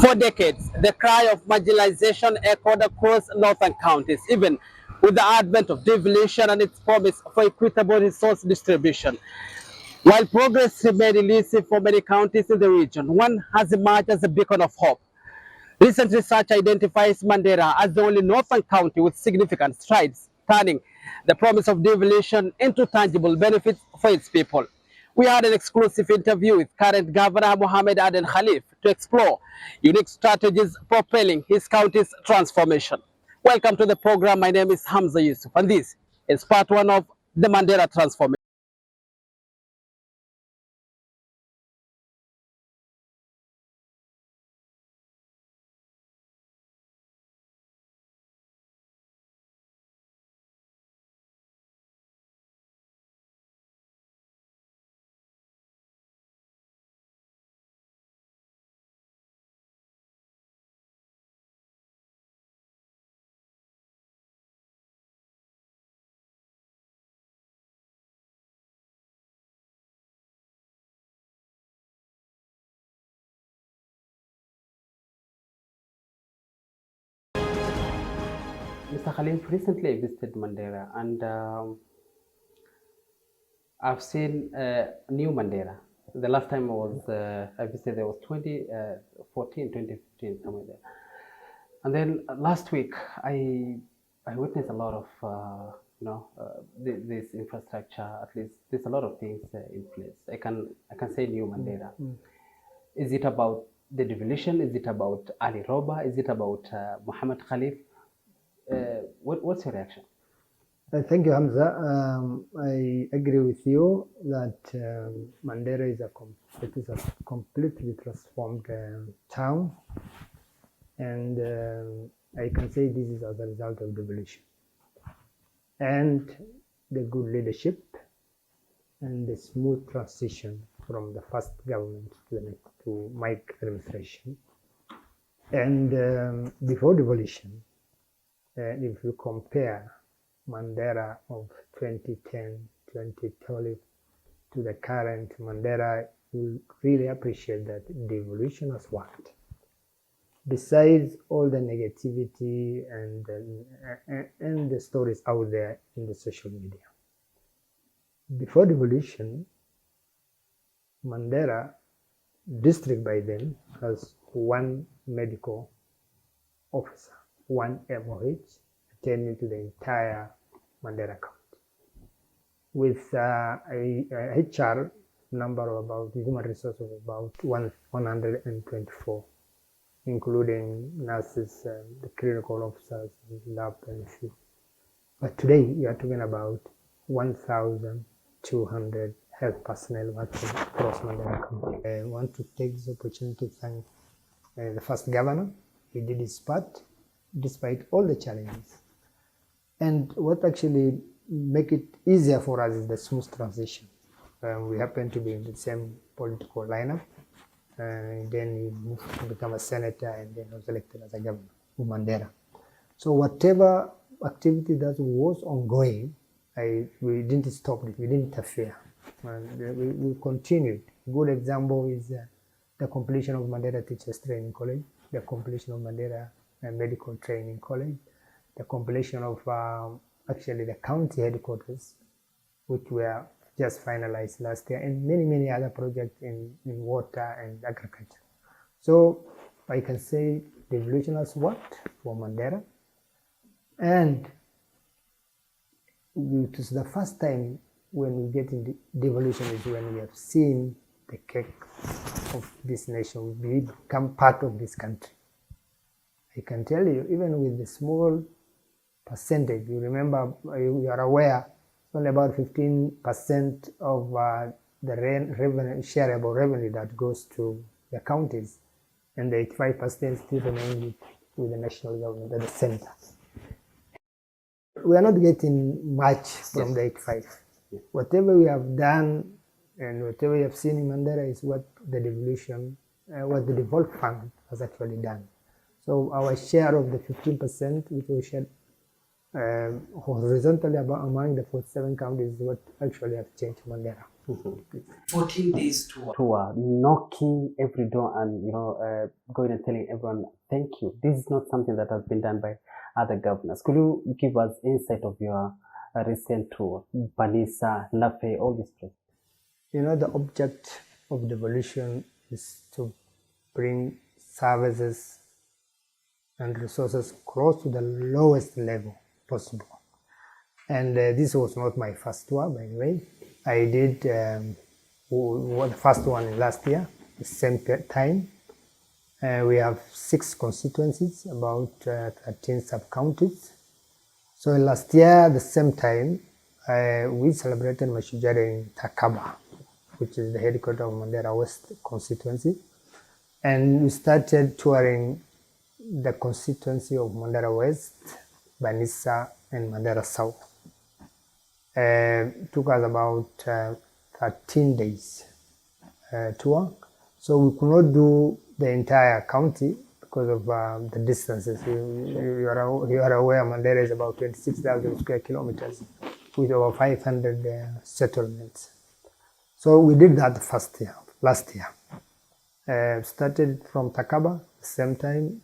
For decades, the cry of marginalization echoed across northern counties, even with the advent of devolution and its promise for equitable resource distribution. While progress remained elusive for many counties in the region, one has emerged as a beacon of hope. Recent research identifies Mandera as the only northern county with significant strides, turning the promise of devolution into tangible benefits for its people. We had an exclusive interview with current Governor Mohamed Aden Khalif to explore unique strategies propelling his county's transformation. Welcome to the program. My name is Hamza Yusuf, and this is part one of the Mandera transformation. Mr. Khalif, recently I visited Mandera and I've seen new Mandera. The last time I visited there was 2014, 2015, somewhere there. And then last week I witnessed a lot of this infrastructure. At least there's a lot of things in place. I can say new Mandera. Is it about the devolution? Is it about Ali Roba? Is it about Mohamed Khalif? What's your reaction? Thank you, Hamza. I agree with you that Mandera is a completely transformed town, and I can say this is as a result of devolution and the good leadership and the smooth transition from the first government to my administration. And before devolution, if you compare Mandera of 2010, 2012 to the current Mandera, you really appreciate that devolution has worked. Besides all the negativity and the stories out there in the social media. Before devolution, Mandera district by then has one medical officer, one MOH attending to the entire Mandera County, with a HR number of about human resources of about 124, including nurses, the clinical officers, lab, and a few. But today we are talking about 1,200 health personnel working across Mandera County. I want to take this opportunity to thank the first governor. He did his part despite all the challenges. And what actually make it easier for us is the smooth transition. We happen to be in the same political lineup. And then he moved to become a senator and then was elected as a governor of Mandera. So whatever activity that was ongoing, we didn't stop it, we didn't interfere. And we continued. A good example is the completion of Mandera Teachers Training College, the completion of Mandera Medical Training College, the completion of actually the county headquarters, which were just finalized last year, and many other projects in water and agriculture. So I can say devolution has worked for Mandera, and it is the first time when we get in devolution is when we have seen the cake of this nation. We become part of this country. I can tell you, even with the small percentage, you remember, you are aware, it's only about 15% of the revenue, shareable revenue that goes to the counties, and the 85% still remain with the national government at the center. We are not getting much from the 85. Whatever we have done and whatever we have seen in Mandera is what the devolution, what the Devolve Fund has actually done. So our share of the 15%, which we shared horizontally among the 47 counties, is what actually has changed Mandera. 14 days tour, knocking every door and going and telling everyone thank you. This is not something that has been done by other governors. Could you give us insight of your recent tour, Banisa, Lafe, all these places? The object of Devolution is to bring services and resources close to the lowest level possible. And this was not my first tour, by the way. I did the first one last year, the same time. We have 6 constituencies, about 13 sub-counties. So last year, the same time, we celebrated Mashujaa in Takaba, which is the headquarters of Mandera West constituency. And we started touring the constituency of Mandera West, Banisa, and Mandera South. Took us about 13 days tour. So we could not do the entire county because of the distances. You are aware Mandera is about 26,000 square kilometers with over 500 settlements. So we did that last year. Started from Takaba, same time,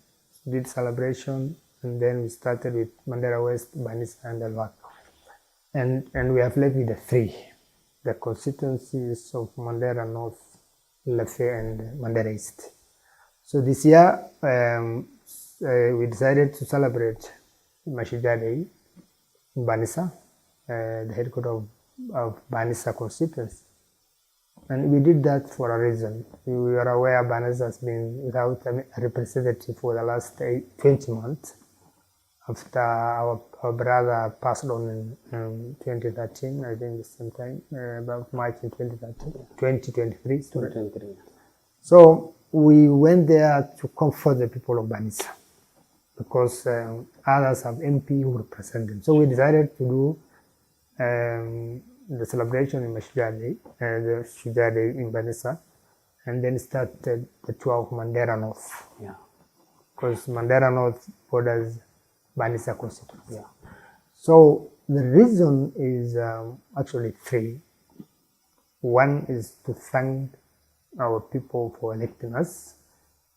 did celebration, and then we started with Mandera West, Banisa, and Elwak. And we have left with the 3, the constituencies of Mandera North, Lafe, and Mandera East. So this year, we decided to celebrate Mashujaa Day in Banisa, the headquarters of Banisa constituency. And we did that for a reason. We are aware Banisa has been without a representative for the last 20 months. After our brother passed on in 2013, I think the same time, about March in 2023. So we went there to comfort the people of Banisa because others have MP who represent them. So we decided to do the celebration in Mashujaa Day, the Shujaa Day in Banisa, and then started the tour of Mandera North. Yeah. Because Mandera North borders Banisa constituency. Yeah. So the reason is actually 3. One is to thank our people for electing us,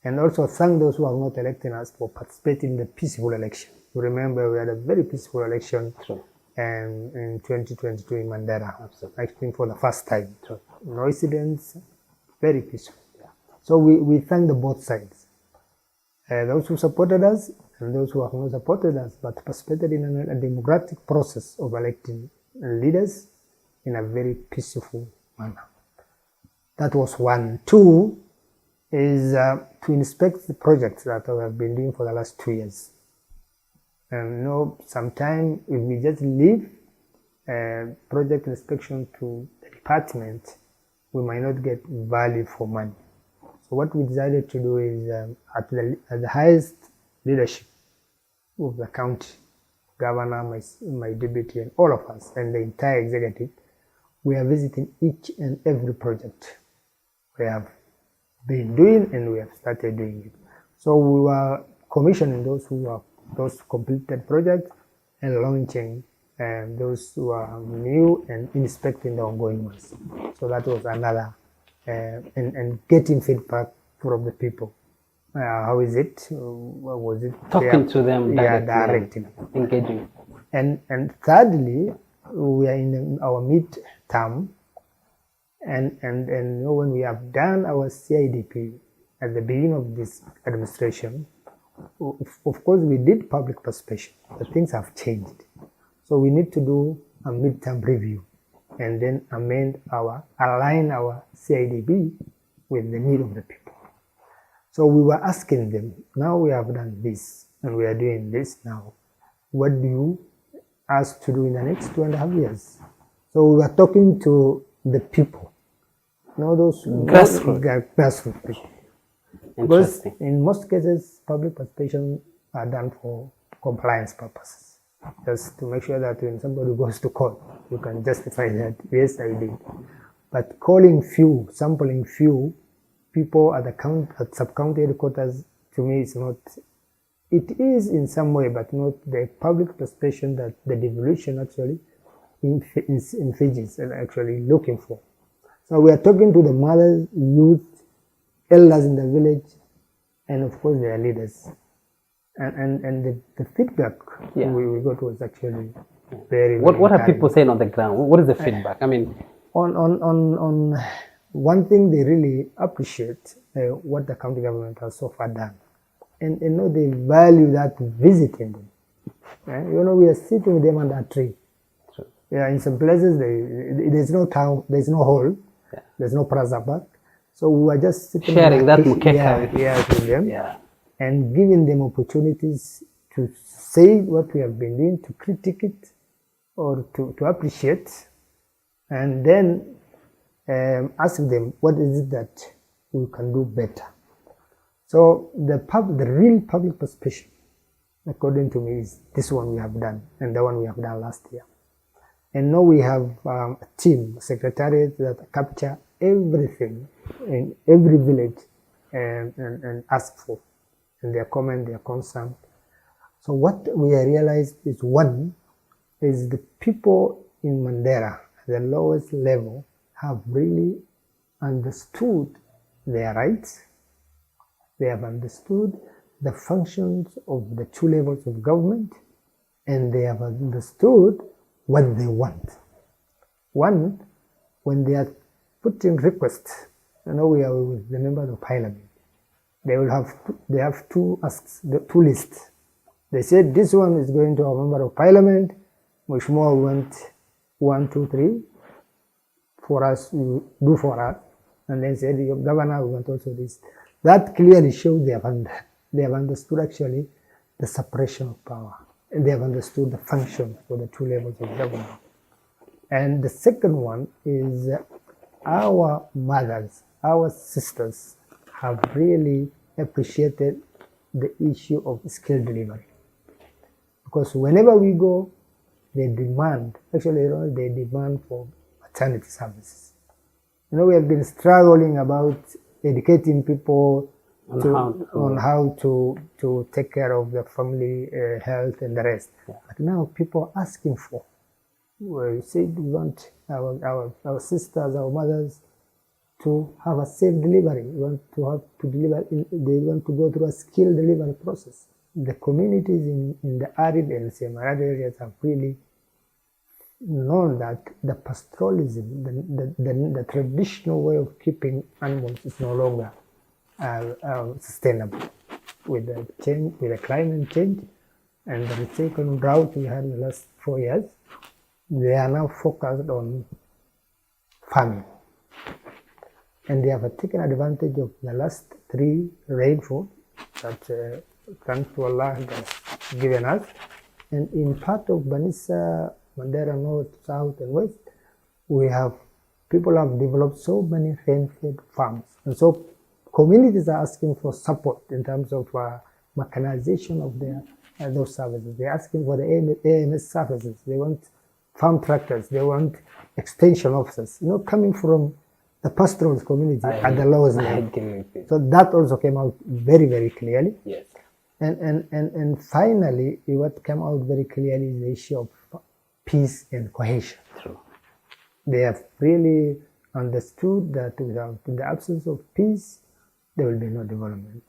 and also thank those who have not elected us for participating in the peaceful election. You remember we had a very peaceful election. True. In 2022 in Mandera. Absolutely. I think for the first time. True. No incidents, very peaceful. Yeah. So we thank the both sides. Those who supported us and those who have not supported us, but participated in a democratic process of electing leaders in a very peaceful manner. That was 1. 2 is to inspect the projects that we have been doing for the last 2 years. Sometimes if we just leave project inspection to the department, we might not get value for money. So what we decided to do is at the highest leadership of the county, governor, my deputy, and all of us, and the entire executive, we are visiting each and every project we have been doing and we have started doing it. So we were commissioning those completed projects and launching those who are new and inspecting the ongoing ones. So that was another, and getting feedback from the people. How is it? Was it talking to them directly, engaging? And thirdly, we are in our mid-term, and when we have done our CIDP at the beginning of this administration, of course we did public participation, but things have changed. So we need to do a mid-term review and then align our CIDP with the need of the people. So we were asking them, now we have done this and we are doing this now. What do you ask to do in the next 2.5 years? So we were talking to the people, those grassroots people. Because in most cases, public participation are done for compliance purposes. Just to make sure that when somebody goes to court, you can justify that, yes, I did. But sampling few people at sub-county headquarters, to me, is not, it is in some way, but not the public participation that the devolution actually envisages and actually looking for. So we are talking to the mothers, youth, elders in the village, and of course their leaders. And the feedback we got was actually very, What are people saying on the ground? What is the feedback? I mean, on one thing they really appreciate what the county government has so far done, and you know they value that visiting them. You know, we are sitting with them under a tree. Sure. Yeah, in some places there's no town, there's no hall, there's no praza park, so we were just sitting sharing that mukeka with them, and giving them opportunities to say what we have been doing, to critique it, or to appreciate, and then ask them what is it that we can do better. So the real public participation, according to me, is this one we have done and the one we have done last year. And now we have a team, a secretariat that capture everything in every village and ask for, and their comment, their concern. So what we realized is, one, is the people in Mandera, the lowest level, have really understood their rights. They have understood the functions of the two levels of government, and they have understood what they want. One, when they are putting requests, you know, we are with the members of parliament, they have two asks, two lists. They said this one is going to a member of parliament, much more want 1, 2, 3 for us, you do for us, and then said your governor we want also this. That clearly shows they have understood actually the separation of power, and they have understood the function for the two levels of government. And the second one is our mothers, our sisters have really appreciated the issue of skill delivery, because whenever we go, they demand, actually, you know, they demand for maternity services. You know, we have been struggling about educating people on how to take care of the family health and the rest. But now people are asking for, we said we want our sisters, our mothers to have a safe delivery. We want to have to deliver, they want to go through a skill delivery process. The communities in the arid and semi-arid areas have really known that the pastoralism, the traditional way of keeping animals is no longer sustainable. With the change, with the climate change and the second drought we had in the last 4 years, they are now focused on farming. And they have taken advantage of the last 3 rainfall that thanks to Allah has given us. And in part of Banissa, Mandera North, South and West, people have developed so many rain-fed farms. And so communities are asking for support in terms of mechanization of those services. They're asking for the AMS services. They want farm tractors. They want extension officers, you know, coming from the pastoral community at the lowest level. So that also came out very, very clearly. Yes. And finally, what came out very clearly is the issue of peace and cohesion. True. They have really understood that without the absence of peace, there will be no development.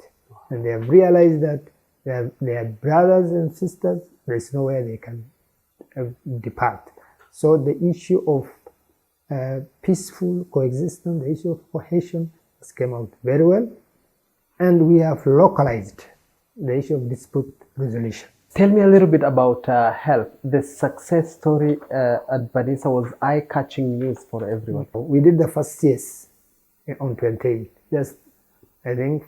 And they have realized that they are brothers and sisters. There is nowhere they can depart. So the issue of peaceful coexistence, the issue of cohesion has come out very well. And we have localized the issue of dispute resolution. Tell me a little bit about health. The success story at Banissa was eye-catching news for everyone. We did the first CS on 28th, just I think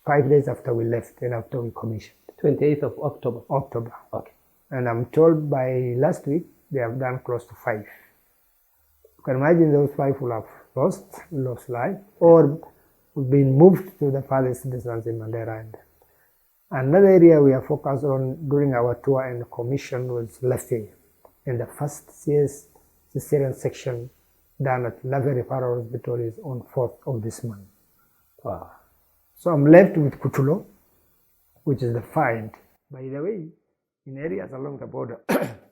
5 days after we left and after we commissioned. 28th of October? October. Okay. And I'm told by last week they have done close to 5. You can imagine those 5 will have lost life or been moved to the farthest distance in Mandera. Another area we are focused on during our tour and commission was Lafe, and the first CS cesarean section done at Lafe Referral Hospital is on 4th of this month. Wow. So I'm left with Kutulo, which is the find. By the way, in areas along the border,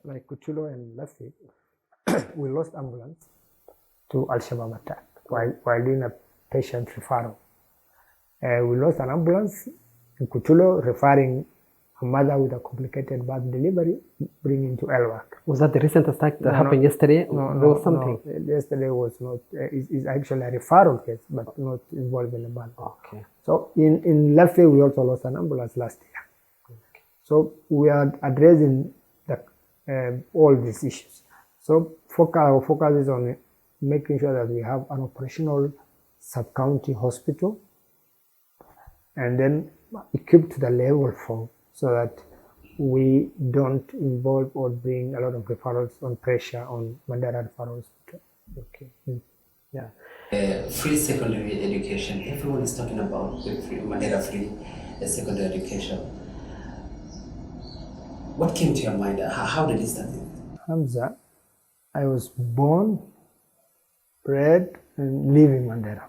like Kutulo and Lafe, we lost ambulance to Al-Shabaab attack. while doing a patient referral. We lost an ambulance in Kutulo referring a mother with a complicated birth delivery, bringing to Elwak. Was that the recent attack that happened yesterday? No, there was something. No, yesterday was not. It's actually a referral case, but not involving a birth. Okay. So in Lefe, we also lost an ambulance last year. Okay. So we are addressing all these issues. So our focus is on making sure that we have an operational sub-county hospital, and then equipped to the level 4, so that we don't involve or bring a lot of referrals on pressure on Mandera referral hospital. Okay. Yeah. Free secondary education. Everyone is talking about the Mandera free secondary education. What came to your mind? How did it start? Hamza, I was born, bred, and live in Mandera.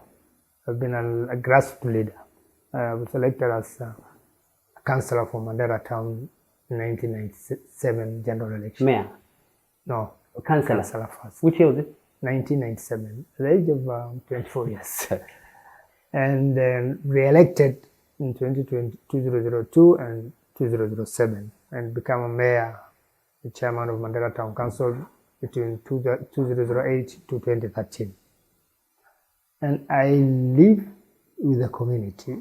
I've been a grassroots leader. I was elected as a councillor for Mandera town in 1997 general election. Mayor? No. Councillor? Councillor first. Which year was it? 1997, at the age of 24 years. And then re-elected in 2002 and 2007, and become a mayor, the chairman of Mandera Town Council between 2008 to 2013. And I live with the community.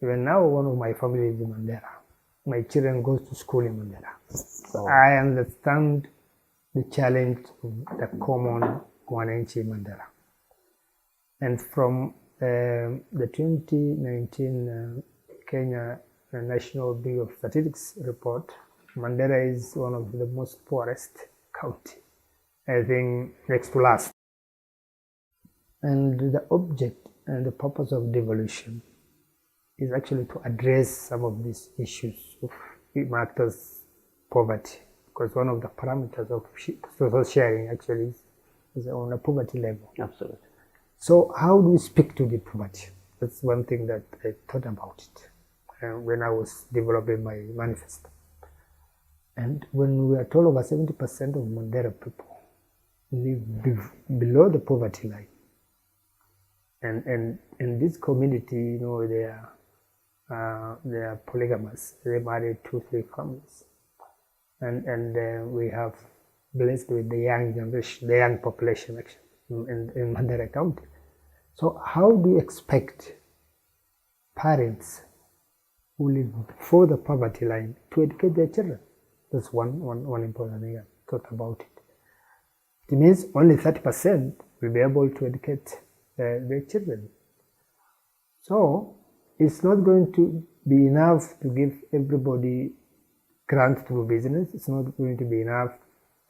Even now, one of my family is in Mandera. My children go to school in Mandera. So I understand the challenge of the common Mwananchi in Mandera. And from the 2019 Kenya National Bureau of Statistics report, Mandera is one of the most poorest county, I think next to last. And the object and the purpose of devolution is actually to address some of these issues of marked as poverty, because one of the parameters of social sharing actually is on a poverty level. Absolutely. So how do we speak to the poverty? That's one thing that I thought about it when I was developing my manifesto. And when we are told over 70% of Mandera people live below the poverty line, and in this community, you know, they are polygamous. They marry 2-3 families, and we have blessed with the young generation, the young population actually in Mandera County. So how do you expect parents who live below the poverty line to educate their children? That's one important thing I thought about it. It means only 30% will be able to educate their children. So it's not going to be enough to give everybody grant through business. It's not going to be enough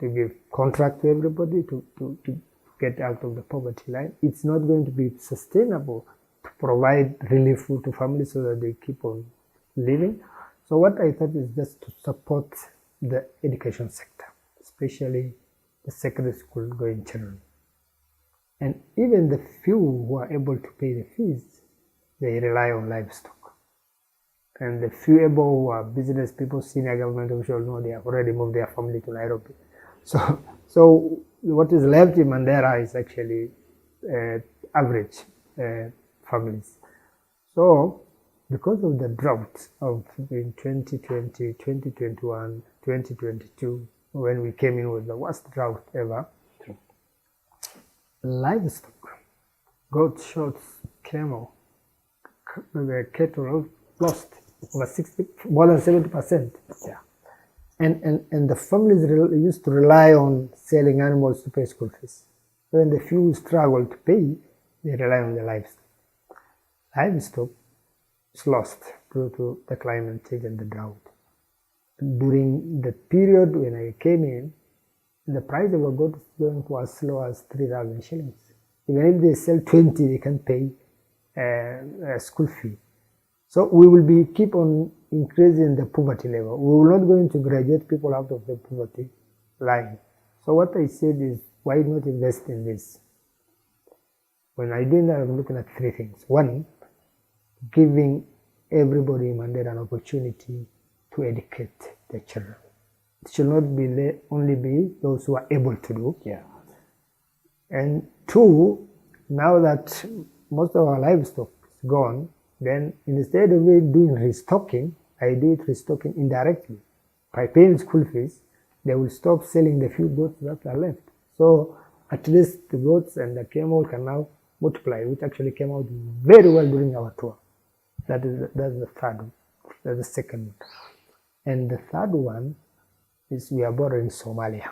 to give contract to everybody to get out of the poverty line. It's not going to be sustainable to provide relief food to families so that they keep on living. So what I thought is just to support the education sector, especially the secondary school going children. And even the few who are able to pay the fees, they rely on livestock. And the few able who are business people, senior government officials, know they have already moved their family to Nairobi. So what is left in Mandera is actually average families. So because of the drought of in 2020, 2021, 2022, when we came in with the worst drought ever, livestock, goat, goats, camel, cattle lost over more than 70%. Yeah. And the families used to rely on selling animals to pay school fees. When the few struggle to pay, they rely on the livestock. Livestock is lost due to the climate change and the drought. During the period when I came in, the price of a goat is going to as low as 3,000 shillings. Even if they sell 20, they can pay a school fee. So we will keep on increasing the poverty level. We will not going to graduate people out of the poverty line. So what I said is, why not invest in this? When I do that, I'm looking at 3 things. One, giving everybody in Mandera an opportunity to educate their children. It should not be only be those who are able to do. Yeah. And 2, Now that most of our livestock is gone, then instead of me doing restocking, I do it restocking indirectly. By paying school fees, they will stop selling the few goats that are left. So at least the goats and the camel can now multiply, which actually came out very well during our tour. That's the third one. That's the second one. And the third one is we are bordering Somalia.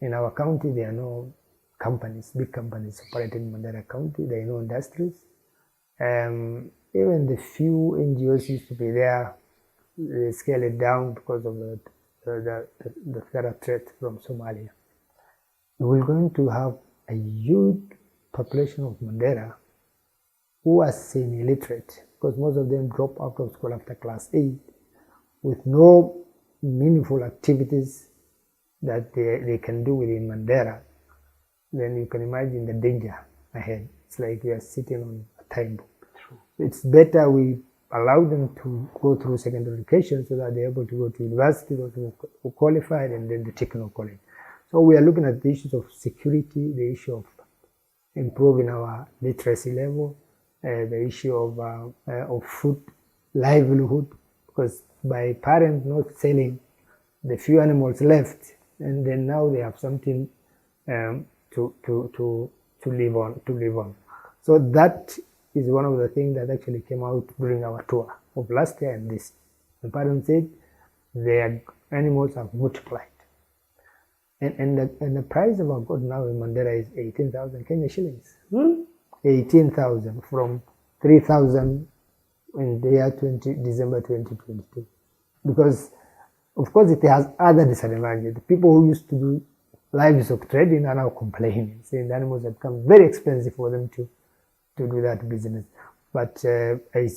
In our county, there are no companies, big companies operating in Mandera County. There are no industries. Even the few NGOs used to be there, they scale it down because of the threat from Somalia. We're going to have a huge population of Mandera who are semi-literate, because most of them drop out of school after class 8 with no meaningful activities that they can do within Mandera. Then you can imagine the danger ahead. It's like we are sitting on a time bomb. It's better we allow them to go through secondary education so that they're able to go to university, those who qualified, and then the technical college. So we are looking at the issues of security, the issue of improving our literacy level, the issue of food livelihood, because by parents not selling the few animals left, and then now they have something to live on. So that is one of the things that actually came out during our tour of last year and this. The parents said their animals have multiplied. And the price of our goat now in Mandera is 18,000 Kenya shillings. 18,000 from 3,000 in the year December 2022. Because, of course, it has other disadvantages. The people who used to do livestock trading are now complaining, saying the animals have become very expensive for them to do that business. But I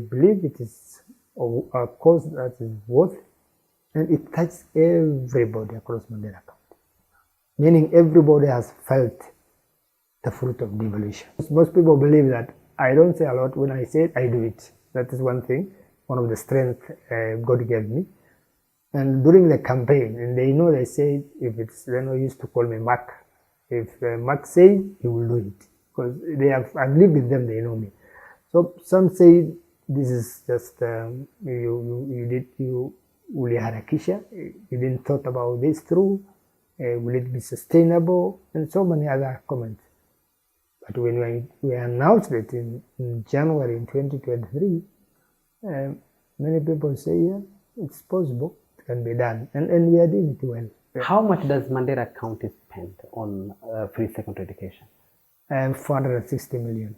believe it is a cost that is worth, and it touches everybody across Mandera County. Meaning everybody has felt the fruit of devolution. Most people believe that I don't say a lot. When I say it, I do it. That is one thing, one of the strengths God gave me. And during the campaign, and they know, they say, if it's, they know, used to call me Mark. If Mark says, he will do it. Because I've lived with them, they know me. So some say this is just you uliharakisha, you didn't thought about this through, will it be sustainable, and so many other comments. But when we announced it in January in 2023, many people say, yeah, it's possible, it can be done, and we are doing it well. How much does Mandera County spend on free secondary education? 460 million.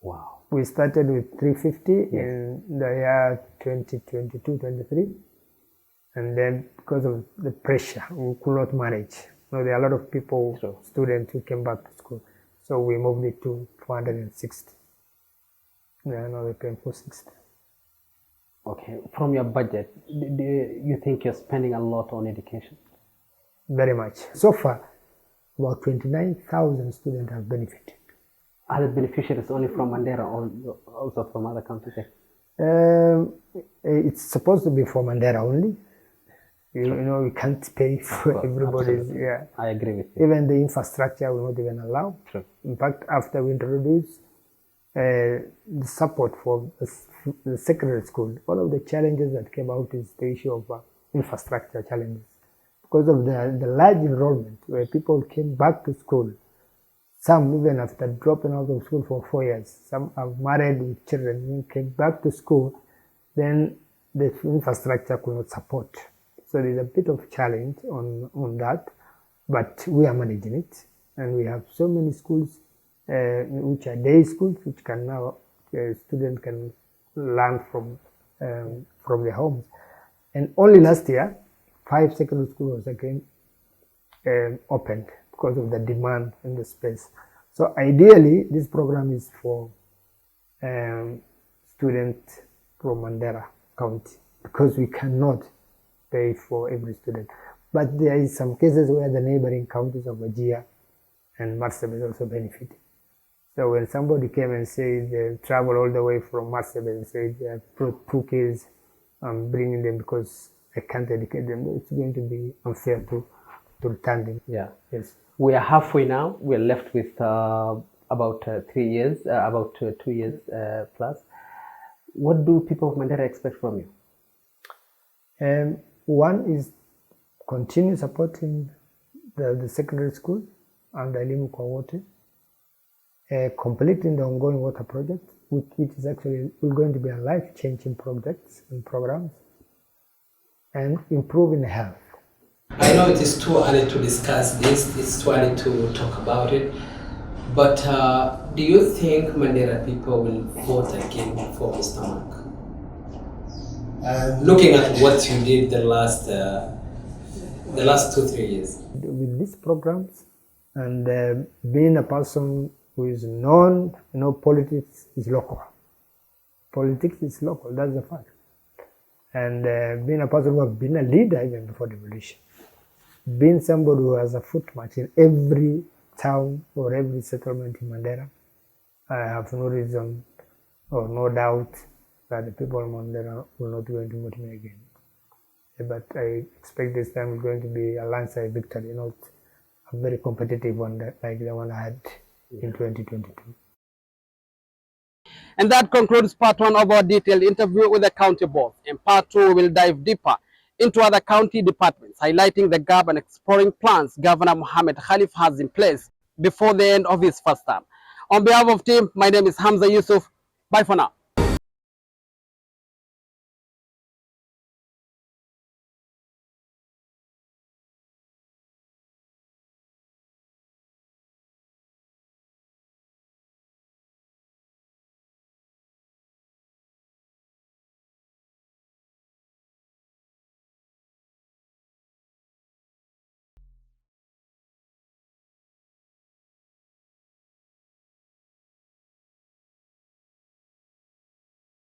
Wow. We started with 350 in the year 2022-23, and then because of the pressure, we could not manage. There are a lot of people, students who came back to school, so we moved it to 460. Now we're paying 460. Okay, from your budget, do you think you're spending a lot on education? Very much. So far, about 29,000 students have benefited. Are the beneficiaries only from Mandera or also from other counties? It's supposed to be for Mandera only. You know, we can't pay for everybody's. Yeah, I agree with you. Even the infrastructure will not even allow. True. In fact, after we introduced the support for the secondary school, one of the challenges that came out is the issue of infrastructure challenges. Because of the large enrollment, where people came back to school, some even after dropping out of school for 4 years, some have married with children and came back to school, then the infrastructure could not support. So there's a bit of challenge on that, but we are managing it, and we have so many schools which are day schools, which can now students can learn from their homes. And only last year, 5 secondary schools was again opened because of the demand and the space. So ideally, this program is for students from Mandera County, because we cannot pay for every student. But there is some cases where the neighboring counties of Wajir and Marsabit also benefit. So when somebody came and said they travel all the way from Marsabit and said they have brought 2 kids, I'm bringing them because I can't educate them, it's going to be unfair to return them. Yeah. Yes. We are halfway now. We're left with about 3 years, about 2 years plus. What do people of Mandera expect from you? One is continue supporting the secondary school and Elimu kwa wote, completing the ongoing water project, which is actually going to be a life-changing project and programs, and improving health. I know it is too early to discuss this, it's too early to talk about it, but do you think Mandera people will vote again for Mr. Mark? Looking at what you did the last 2-3 years. With these programs and being a person who is known, politics is local. Politics is local, that's the fact. And being a person who has been a leader even before devolution. Being somebody who has a footmark in every town or every settlement in Mandera, I have no reason or no doubt that the people of Mandera will not going to vote me again. But I expect this time is going to be a landslide victory, not a very competitive one like the one I had in 2022. And that concludes part 1 of our detailed interview with the county board. In part 2, we will dive deeper into other county departments, highlighting the gap and exploring plans Governor Mohamed Khalif has in place before the end of his first term. On behalf of team, my name is Hamza Yusuf. Bye for now.